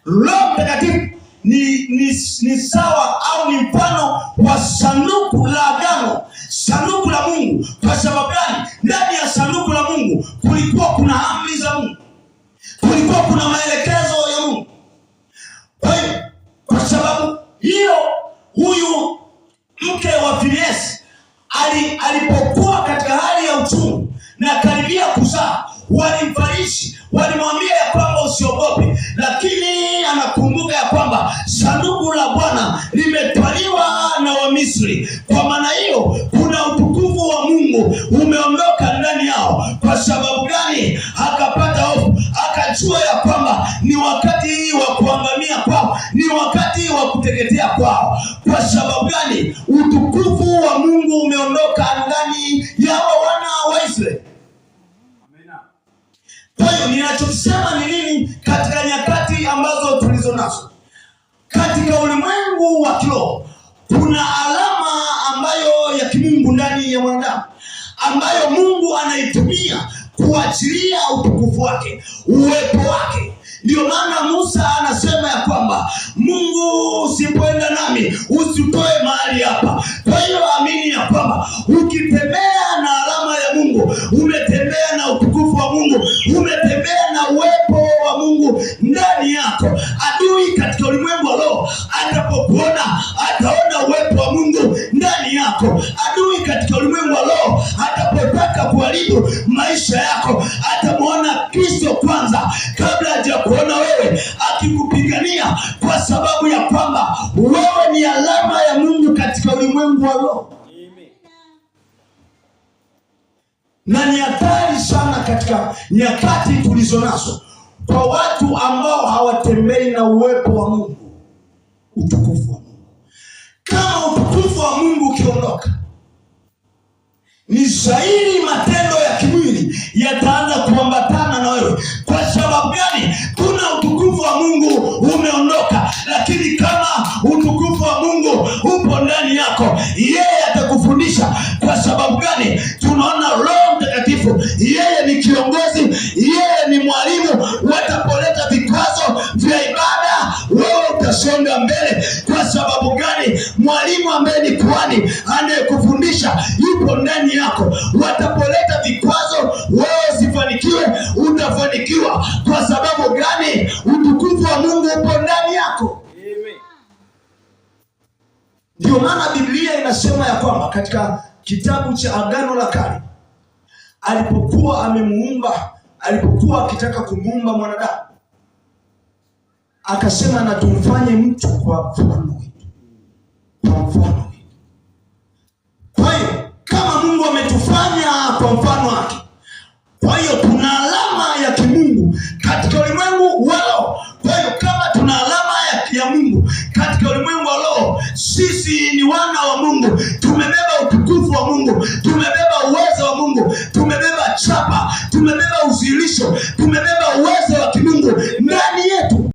Roho Mtakatifu ni sawa au ni mfano wa sanduku la agano, sanduku la Mungu. Kwa sababu gani? Ndani ya sanduku la Mungu kulikuwa kuna amri za Mungu, kulikuwa kuna maelekezo ya Mungu. Kwa sababu hiyo, huyu mke wa Finehasi alipokuwa katika hali ya uchungu na karibia kuzaa, walimfariji, walimwambia ya kwamba usiogope, lakini anakumbuka ya kwamba sanduku la Bwana limetwaliwa na Wamisri. Kwa maana hiyo kuna utukufu wa Mungu umeondoka ndani yao. Kwa sababu gani? Akapata hofu, akajua ya kwamba ni wakati wa kuangamia kwao, ni wakati wa kuteketea kwao. Kwa sababu gani? Utukufu wa Mungu umeondoka ndani ya wana wa Israeli. Kwa hiyo ninachosema ni nini katika nyakati ambazo tulizo nazo? Katika ulimwengu wa kiroho kuna alama ambayo ya kimungu ndani ya mwanadamu, ambayo Mungu anaitumia kuachilia utukufu wake, uwepo wake. Ndio maana Musa anasema ya kwamba Mungu, usipoenda nami usitoe mahali hapa. Kwa hiyo amini ya kwamba ukitembea na alama ya Mungu, umetembea na utukufu wa Mungu, umetembea na uwepo wa Mungu ndani yako. Adui katika ulimwengu wa roho atapokuona, ataona uwepo wa Mungu ndani yako. Adui katika ulimwengu wa roho atapotaka kuharibu maisha yako, atamuona Kristo kwanza kabla hajakuona wewe, akikupigania, kwa sababu ya kwamba wewe ni alama ya Mungu katika ulimwengu wa roho. Na ni hatari sana katika nyakati tulizo nazo kwa watu ambao hawatembei na uwepo wa Mungu, utukufu wa Mungu. Kama utukufu wa Mungu ukiondoka, ni zaidi matendo ya kimwili yataanza kuambatana na wewe. Kwa sababu gani? Kuna utukufu wa Mungu umeondoka, lakini kama utukufu wa Mungu upo ndani yako, yeye atakufundisha. Kwa sababu gani? Tunaona Roho Mtakatifu, yeye ni kiongozi, yeye ni mwalimu. Watapoleta vikwazo vya ibada, wewe utasonga mbele. Kwa sababu gani? Mwalimu ambaye ni kuhani anayekufundisha yupo ndani yako. Watapoleta vikwazo, wewe usifanikiwe, utafanikiwa. Kwa sababu gani? Utukufu wa Mungu upo ndani yako. Ndio maana Biblia inasema ya kwamba katika kitabu cha Agano la Kale, alipokuwa akitaka kumuumba mwanadamu, akasema na tumfanye mtu kwa mfano wetu, kwa mfano wetu. Kwa hiyo kama Mungu ametufanya kwa mfano wake, kwa hiyo tuna alama ya kimungu katika ulimwengu wa roho. Kwa hiyo kama tuna alama ya Mungu katika ulimwengu wa roho, sisi ni wana wa Mungu, tumebeba utukufu wa Mungu, tumebeba uwezo wa Mungu, tumebeba chapa, tumebeba uzilisho,